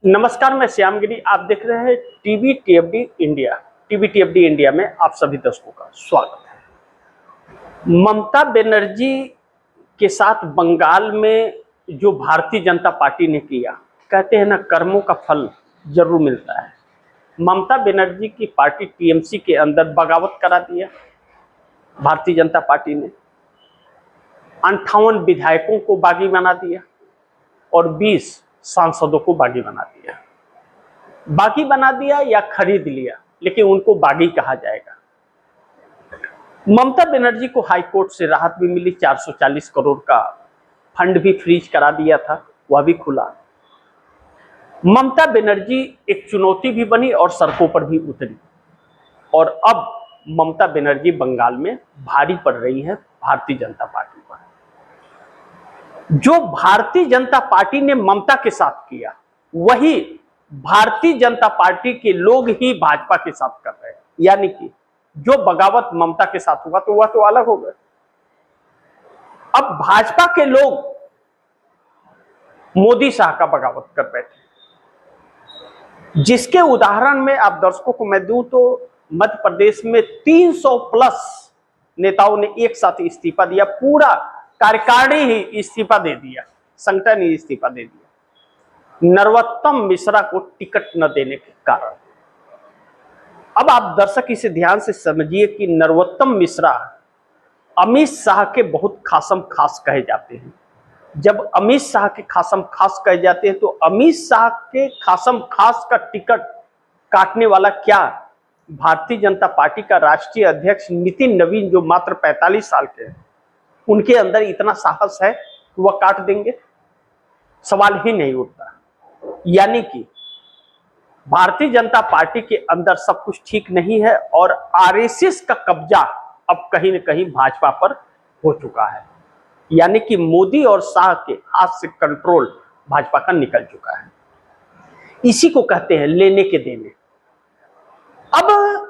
नमस्कार, मैं श्यामगिरी। आप देख रहे हैं टीवी टीएफडी इंडिया। टीवी टीएफडी इंडिया में आप सभी दर्शकों का स्वागत है। ममता बनर्जी के साथ बंगाल में जो भारतीय जनता पार्टी ने किया, कहते हैं ना, कर्मों का फल जरूर मिलता है। ममता बनर्जी की पार्टी टीएमसी के अंदर बगावत करा दिया भारतीय जनता पार्टी ने। 58 विधायकों को बागी बना दिया और 20 सांसदों को बागी बना दिया। बागी बना दिया या खरीद लिया, लेकिन उनको बागी कहा जाएगा। ममता बनर्जी को हाई कोर्ट से राहत भी मिली। 440 करोड़ का फंड भी फ्रीज करा दिया था, वह भी खुला। ममता बनर्जी एक चुनौती भी बनी और सड़कों पर भी उतरी। और अब ममता बनर्जी बंगाल में भारी पड़ रही है भारतीय जनता पार्टी पर। जो भारतीय जनता पार्टी ने ममता के साथ किया, वही भारतीय जनता पार्टी के लोग ही भाजपा के साथ कर रहे हैं। यानी कि जो बगावत ममता के साथ हुआ तो वह तो अलग हो गया। अब भाजपा के लोग मोदी शाह का बगावत कर बैठे, जिसके उदाहरण में आप दर्शकों को मैं दूं तो मध्य प्रदेश में 300 प्लस नेताओं ने एक साथ इस्तीफा दिया। पूरा कार्यकारिणी ही इस्तीफा दे दिया, संगठन ही इस्तीफा दे दिया, नरोत्तम मिश्रा को टिकट न देने के कारण। अब आप दर्शक इसे ध्यान से समझिए कि नरोत्तम मिश्रा अमित शाह के बहुत खासम खास कहे जाते हैं। जब अमित शाह के खासम खास कहे जाते हैं तो अमित शाह के खासम खास का टिकट काटने वाला क्या भारतीय जनता पार्टी का राष्ट्रीय अध्यक्ष नितिन नवीन, जो मात्र 45 साल के हैं, उनके अंदर इतना साहस है कि वह काट देंगे? सवाल ही नहीं उठता। यानी कि भारतीय जनता पार्टी के अंदर सब कुछ ठीक नहीं है और आरएसएस का कब्जा अब कहीं न कहीं भाजपा पर हो चुका है। यानी कि मोदी और शाह के हाथ से कंट्रोल भाजपा का निकल चुका है। इसी को कहते हैं लेने के देने। अब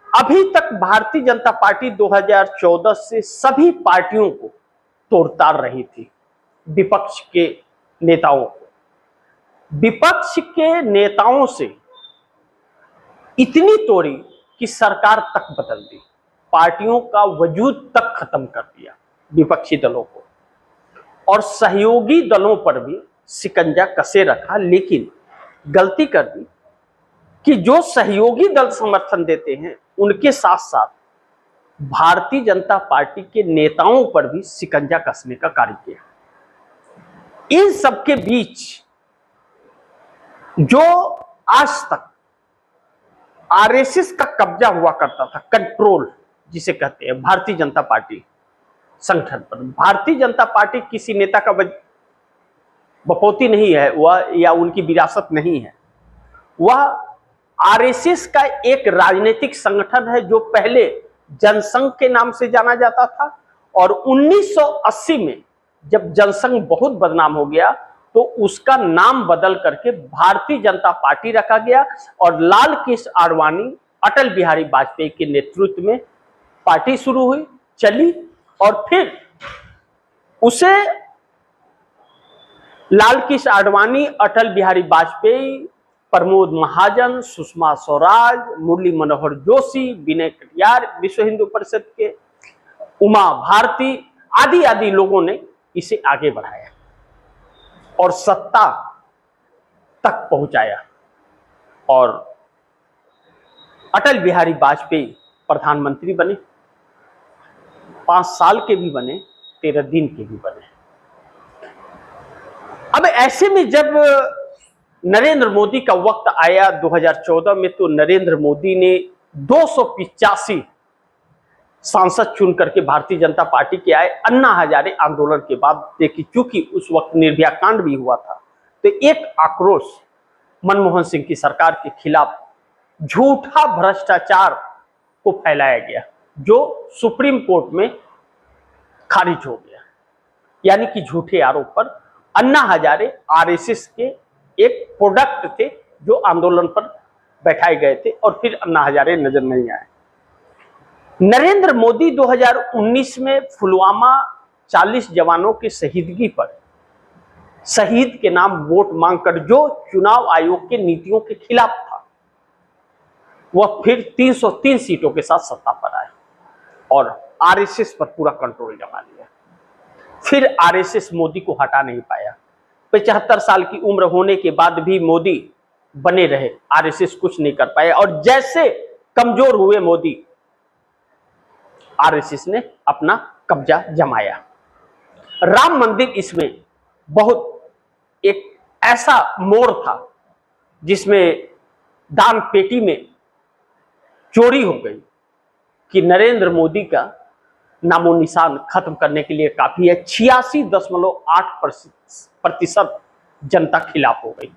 अभी तक भारतीय जनता पार्टी 2014 से सभी पार्टियों को तोड़-ताड़ रही थी, विपक्ष के नेताओं को। विपक्ष के नेताओं से इतनी तोड़ी कि सरकार तक बदल दी, पार्टियों का वजूद तक खत्म कर दिया विपक्षी दलों को, और सहयोगी दलों पर भी शिकंजा कसे रखा। लेकिन गलती कर दी कि जो सहयोगी दल समर्थन देते हैं उनके साथ साथ भारतीय जनता पार्टी के नेताओं पर भी शिकंजा कसने का कार्य किया। इन सबके बीच जो आज तक आरएसएस का कब्जा हुआ करता था, कंट्रोल जिसे कहते हैं भारतीय जनता पार्टी संगठन पर, भारतीय जनता पार्टी किसी नेता का बपौती नहीं है वह, या उनकी विरासत नहीं है। वह आरएसएस का एक राजनीतिक संगठन है जो पहले जनसंघ के नाम से जाना जाता था, और 1980 में जब जनसंघ बहुत बदनाम हो गया तो उसका नाम बदल करके भारतीय जनता पार्टी रखा गया। और लाल कृष्ण आडवाणी, अटल बिहारी वाजपेयी के नेतृत्व में पार्टी शुरू हुई, चली, और फिर उसे लाल कृष्ण आडवाणी, अटल बिहारी वाजपेयी, प्रमोद महाजन, सुषमा स्वराज, मुरली मनोहर जोशी, विनय कटियार, विश्व हिंदू परिषद के उमा भारती आदि आदि लोगों ने इसे आगे बढ़ाया और सत्ता तक पहुंचाया। और अटल बिहारी वाजपेयी प्रधानमंत्री बने, 5 साल के भी बने, 13 दिन के भी बने। अब ऐसे में जब नरेंद्र मोदी का वक्त आया 2014 में, तो नरेंद्र मोदी ने 285 सांसद चुन करके भारतीय जनता पार्टी के आए। अन्ना हजारे आंदोलन के बाद, देखिए चूंकि उस वक्त निर्भया कांड भी हुआ था, तो एक आक्रोश मनमोहन सिंह की सरकार के खिलाफ झूठा भ्रष्टाचार को फैलाया गया, जो सुप्रीम कोर्ट में खारिज हो गया। यानी कि झूठे आरोप पर अन्ना हजारे आरएसएस के एक प्रोडक्ट थे जो आंदोलन पर बैठाए गए थे, और फिर अन्ना हजारे नजर नहीं आए। नरेंद्र मोदी 2019 में पुलवामा 40 जवानों की शहीदगी पर शहीद के नाम वोट मांगकर, जो चुनाव आयोग के नीतियों के खिलाफ था, वह फिर 303 सीटों के साथ सत्ता पर आए और आरएसएस पर पूरा कंट्रोल जमा लिया। फिर आरएसएस मोदी को हटा नहीं पाया। 75 साल की उम्र होने के बाद भी मोदी बने रहे, आरएसएस कुछ नहीं कर पाए। और जैसे कमजोर हुए मोदी, आरएसएस ने अपना कब्जा जमाया। राम मंदिर इसमें बहुत एक ऐसा मोड़ था जिसमें दान पेटी में चोरी हो गई कि नरेंद्र मोदी का नामो निशान खत्म करने के लिए काफी है। 86.8% जनता खिलाफ हो गई।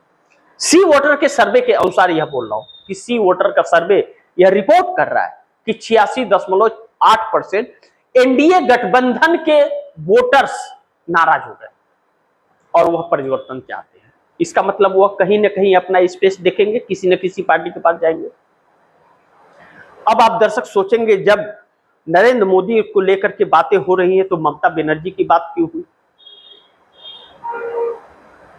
सी वोटर के सर्वे के अनुसार यह बोल रहा हूं कि सी वोटर का सर्वे यह रिपोर्ट कर रहा है कि 86.8% एनडीए गठबंधन के वोटर्स नाराज हो गए और वह परिवर्तन चाहते हैं। इसका मतलब वह कहीं ना कहीं अपना स्पेस देखेंगे, किसी न किसी पार्टी के पास जाएंगे। अब आप दर्शक सोचेंगे, जब नरेंद्र मोदी को लेकर के बातें हो रही हैं तो ममता बनर्जी की बात क्यों हुई?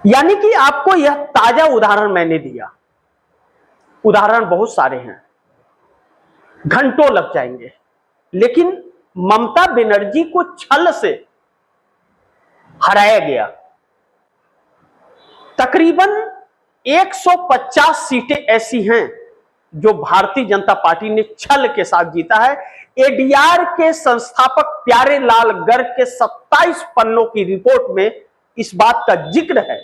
यानी कि आपको यह ताजा उदाहरण मैंने दिया, उदाहरण बहुत सारे हैं, घंटों लग जाएंगे, लेकिन ममता बनर्जी को छल से हराया गया। तकरीबन 150 सीटें ऐसी हैं जो भारतीय जनता पार्टी ने छल के साथ जीता है। एडीआर के संस्थापक प्यारे लाल गर्ग के 27 पन्नों की रिपोर्ट में इस बात का जिक्र है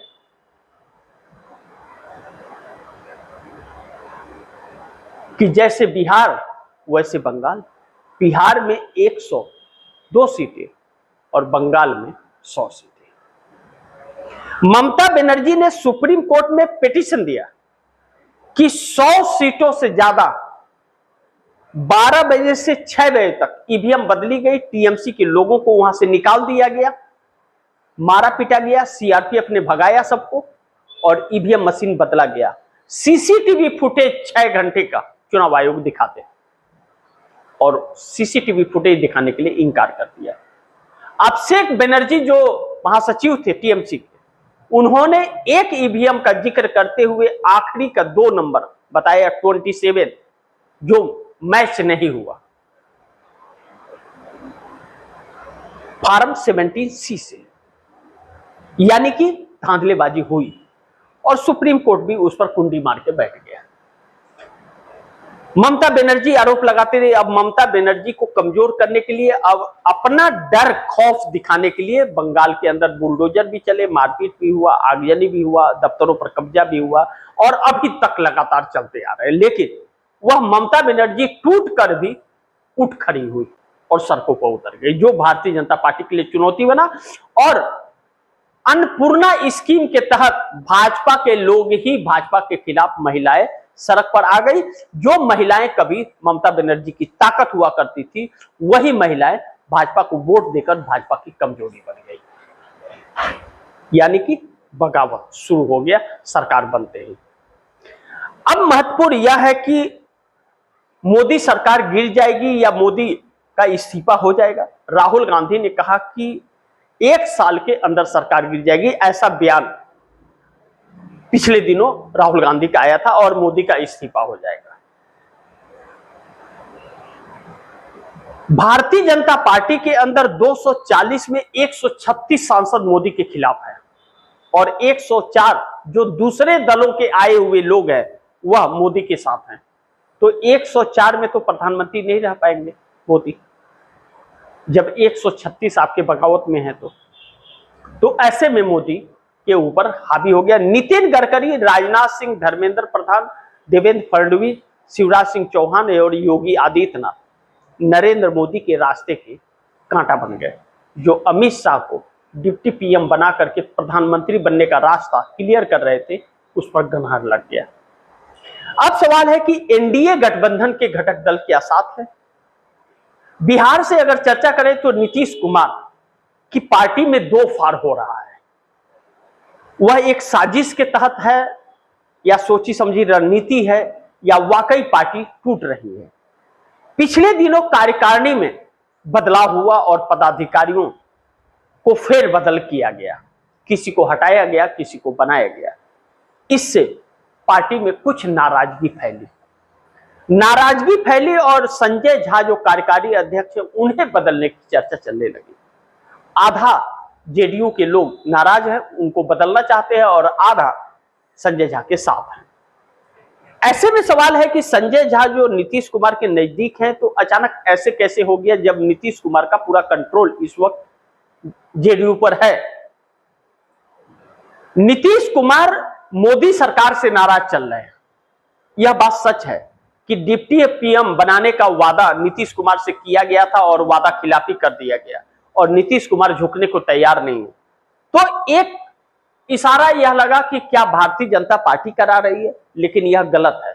कि जैसे बिहार वैसे बंगाल। बिहार में 102 सीटें और बंगाल में 100 सीटें। ममता बनर्जी ने सुप्रीम कोर्ट में पिटीशन दिया कि 100 सीटों से ज्यादा 12 बजे से 6 बजे तक ईवीएम बदली गई, टीएमसी के लोगों को वहां से निकाल दिया गया, मारा पीटा गया, सीआरपीएफ ने भगाया सबको और ईवीएम मशीन बदला गया। सीसीटीवी फुटेज 6 घंटे का चुनाव आयोग दिखाते हैं और सीसीटीवी फुटेज दिखाने के लिए इंकार कर दिया। अभिषेक बनर्जी जो महासचिव थे टीएमसी के, उन्होंने एक ईवीएम का जिक्र करते हुए आखिरी का 2 नंबर बताया 27, जो मैच नहीं हुआ फॉर्म 17C से, यानी कि धांधलेबाजी हुई और सुप्रीम कोर्ट भी उस पर कुंडी मार के बैठ गया। ममता बनर्जी आरोप लगाते रहे। अब ममता बनर्जी को कमजोर करने के लिए, अब अपना डर खौफ दिखाने के लिए बंगाल के अंदर बुलडोजर भी चले, मारपीट भी हुआ, आगजनी भी हुआ, दफ्तरों पर कब्जा भी हुआ और अभी तक लगातार चलते आ रहे हैं। लेकिन वह ममता बनर्जी टूट कर भी उठ खड़ी हुई और सड़कों पर उतर गई, जो भारतीय जनता पार्टी के लिए चुनौती बना। और अन्नपूर्णा स्कीम के तहत भाजपा के लोग ही भाजपा के खिलाफ महिलाएं सड़क पर आ गई। जो महिलाएं कभी ममता बनर्जी की ताकत हुआ करती थी, वही महिलाएं भाजपा को वोट देकर भाजपा की कमजोरी बन गई। यानी कि बगावत शुरू हो गया सरकार बनते ही। अब महत्वपूर्ण यह है कि मोदी सरकार गिर जाएगी या मोदी का इस्तीफा हो जाएगा। राहुल गांधी ने कहा कि 1 साल के अंदर सरकार गिर जाएगी, ऐसा बयान पिछले दिनों राहुल गांधी का आया था और मोदी का इस्तीफा हो जाएगा। भारतीय जनता पार्टी के अंदर 240 में 136 सांसद मोदी के खिलाफ हैं और 104 जो दूसरे दलों के आए हुए लोग हैं वह मोदी के साथ हैं। तो 104 में तो प्रधानमंत्री नहीं रह पाएंगे मोदी, जब 136 आपके बगावत में है तो ऐसे में मोदी के ऊपर हावी हो गया। नितिन गडकरी, राजनाथ सिंह, धर्मेंद्र प्रधान, देवेंद्र फडणवीस, शिवराज सिंह चौहान और योगी आदित्यनाथ नरेंद्र मोदी के रास्ते के कांटा बन गए। जो अमित शाह को डिप्टी पीएम बना करके प्रधानमंत्री बनने का रास्ता क्लियर कर रहे थे, उस पर गनहार लग गया। अब सवाल है कि एनडीए गठबंधन के घटक दल क्या साथ है? बिहार से अगर चर्चा करें तो नीतीश कुमार की पार्टी में 2 फाड़ हो रहा है। वह एक साजिश के तहत है या सोची समझी रणनीति है या वाकई पार्टी टूट रही है? पिछले दिनों कार्यकारिणी में बदलाव हुआ और पदाधिकारियों को फेरबदल किया गया। किसी को हटाया गया, किसी को बनाया गया। इससे पार्टी में कुछ नाराजगी फैली और संजय झा जो कार्यकारी अध्यक्ष है उन्हें बदलने की चर्चा चलने लगी। आधा जेडीयू के लोग नाराज हैं, उनको बदलना चाहते हैं, और आधा संजय झा के साथ हैं। ऐसे में सवाल है कि संजय झा जो नीतीश कुमार के नजदीक हैं, तो अचानक ऐसे कैसे हो गया जब नीतीश कुमार का पूरा कंट्रोल इस वक्त जेडीयू पर है। नीतीश कुमार मोदी सरकार से नाराज चल रहे हैं। यह बात सच है कि डिप्टी पीएम बनाने का वादा नीतीश कुमार से किया गया था और वादा खिलाफी कर दिया गया, और नीतीश कुमार झुकने को तैयार नहीं है। तो एक इशारा यह लगा कि क्या भारतीय जनता पार्टी करा रही है, लेकिन यह गलत है।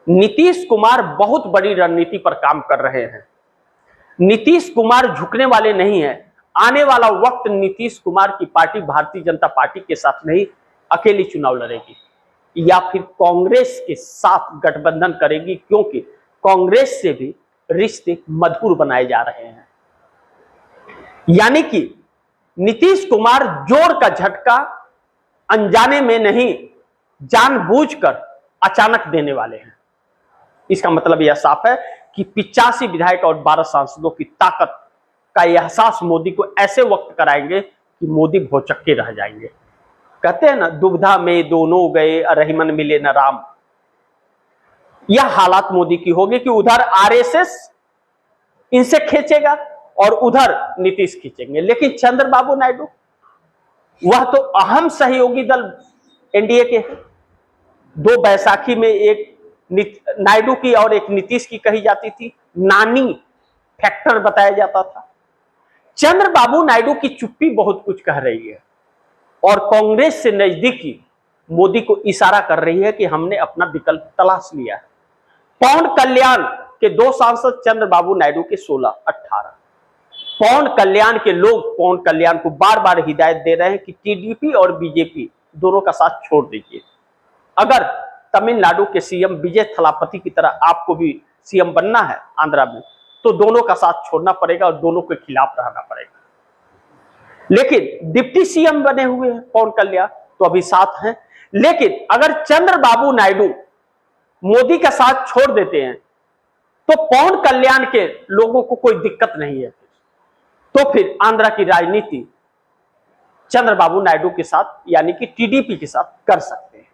नीतीश कुमार बहुत बड़ी रणनीति पर काम कर रहे हैं। नीतीश कुमार झुकने वाले नहीं है। आने वाला वक्त नीतीश कुमार की पार्टी भारतीय जनता पार्टी के साथ नहीं अकेली चुनाव लड़ेगी, या फिर कांग्रेस के साथ गठबंधन करेगी, क्योंकि कांग्रेस से भी रिश्ते मधुर बनाए जा रहे हैं। यानी कि नीतीश कुमार जोर का झटका अनजाने में नहीं, जानबूझकर अचानक देने वाले हैं। इसका मतलब यह साफ है कि 85 विधायक और 12 सांसदों की ताकत का एहसास मोदी को ऐसे वक्त कराएंगे कि मोदी भौचक्के रह जाएंगे। कहते हैं ना, दुविधा में दोनों गए, रहीमन मिले न राम। यह हालात मोदी की होगी कि उधर आरएसएस इनसे खींचेगा और उधर नीतीश खींचेंगे। लेकिन चंद्रबाबू नायडू, वह तो अहम सहयोगी दल एनडीए के हैं। 2 बैसाखी में एक नायडू की और एक नीतीश की कही जाती थी, नानी फैक्टर बताया जाता था। चंद्रबाबू नायडू की चुप्पी बहुत कुछ कह रही है, और कांग्रेस से नजदीकी मोदी को इशारा कर रही है कि हमने अपना विकल्प तलाश लिया है। पवन कल्याण के 2 सांसद चंद्रबाबू नायडू के 16-18। पवन कल्याण के लोग पवन कल्याण को बार बार हिदायत दे रहे हैं कि टीडीपी और बीजेपी दोनों का साथ छोड़ दीजिए। अगर तमिलनाडु के सीएम विजय थलापति की तरह आपको भी सीएम बनना है आंध्रा में, तो दोनों का साथ छोड़ना पड़ेगा और दोनों के खिलाफ रहना पड़ेगा। लेकिन डिप्टी सीएम बने हुए हैं पवन कल्याण, तो अभी साथ हैं। लेकिन अगर चंद्रबाबू नायडू मोदी का साथ छोड़ देते हैं, तो पवन कल्याण के लोगों को कोई दिक्कत नहीं है। तो फिर आंध्रा की राजनीति चंद्रबाबू नायडू के साथ, यानी कि टीडीपी के साथ कर सकते हैं।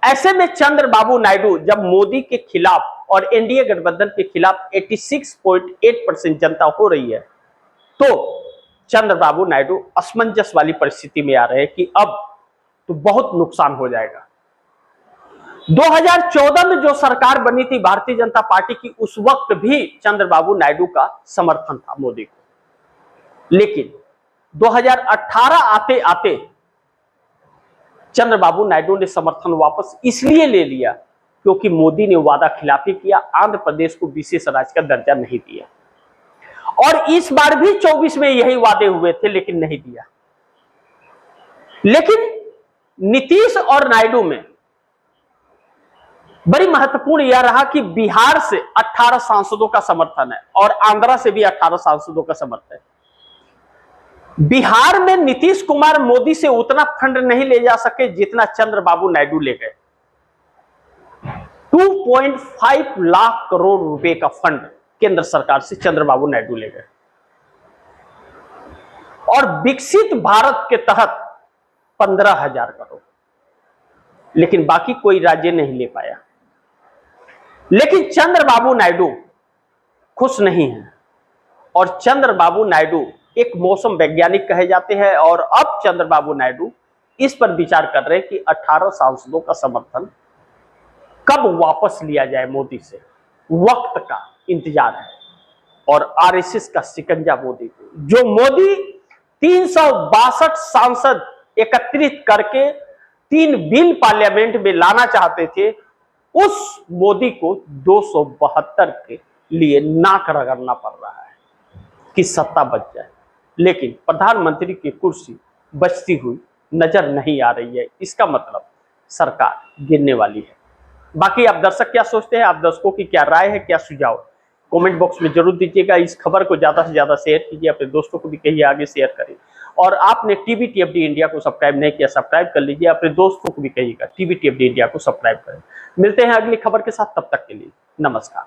ऐसे में चंद्रबाबू नायडू जब मोदी के खिलाफ और एनडीए गठबंधन के खिलाफ 86.8% जनता हो रही है, तो चंद्रबाबू नायडू असमंजस वाली परिस्थिति में आ रहे हैं कि अब तो बहुत नुकसान हो जाएगा। 2014 में जो सरकार बनी थी भारतीय जनता पार्टी की, उस वक्त भी चंद्रबाबू नायडू का समर्थन था मोदी को। लेकिन 2018 आते आते चंद्रबाबू नायडू ने समर्थन वापस इसलिए ले लिया क्योंकि मोदी ने वादा खिलाफी किया, आंध्र प्रदेश को विशेष राज्य का दर्जा नहीं दिया। और इस बार भी 24 में यही वादे हुए थे, लेकिन नहीं दिया। लेकिन नीतीश और नायडू में बड़ी महत्वपूर्ण यह रहा कि बिहार से 18 सांसदों का समर्थन है और आंध्रा से भी 18 सांसदों का समर्थन है। बिहार में नीतीश कुमार मोदी से उतना फंड नहीं ले जा सके जितना चंद्रबाबू नायडू ले गए। 2.5 लाख करोड़ रुपए का फंड केंद्र सरकार से चंद्रबाबू नायडू ले गए, और विकसित भारत के तहत 15,000 करोड़, लेकिन बाकी कोई राज्य नहीं ले पाया। लेकिन चंद्रबाबू नायडू खुश नहीं है, और चंद्रबाबू नायडू एक मौसम वैज्ञानिक कहे जाते हैं, और अब चंद्रबाबू नायडू इस पर विचार कर रहे हैं कि 18 सांसदों का समर्थन कब वापस लिया जाए मोदी से। वक्त का इंतजार है, और आरएसएस का शिकंजा मोदी को, जो मोदी 362 सांसद एकत्रित करके 3 बिल पार्लियामेंट में लाना चाहते थे, उस मोदी को 272 के लिए नाक रगड़ना पड़ रहा है कि सत्ता बच जाए। लेकिन प्रधानमंत्री की कुर्सी बचती हुई नजर नहीं आ रही है। इसका मतलब सरकार गिरने वाली है। बाकी आप दर्शक क्या सोचते हैं, आप दर्शकों की क्या राय है, क्या सुझाव, कमेंट बॉक्स में जरूर दीजिएगा। इस खबर को ज्यादा से ज्यादा शेयर कीजिए, अपने दोस्तों को भी कहिए आगे शेयर करें, और आपने टीवी TFD इंडिया को सब्सक्राइब नहीं किया, सब्सक्राइब कर लीजिए। अपने दोस्तों को भी कहिएगा टीवी TFD इंडिया को सब्सक्राइब करें। मिलते हैं अगली खबर के साथ, तब तक के लिए नमस्कार।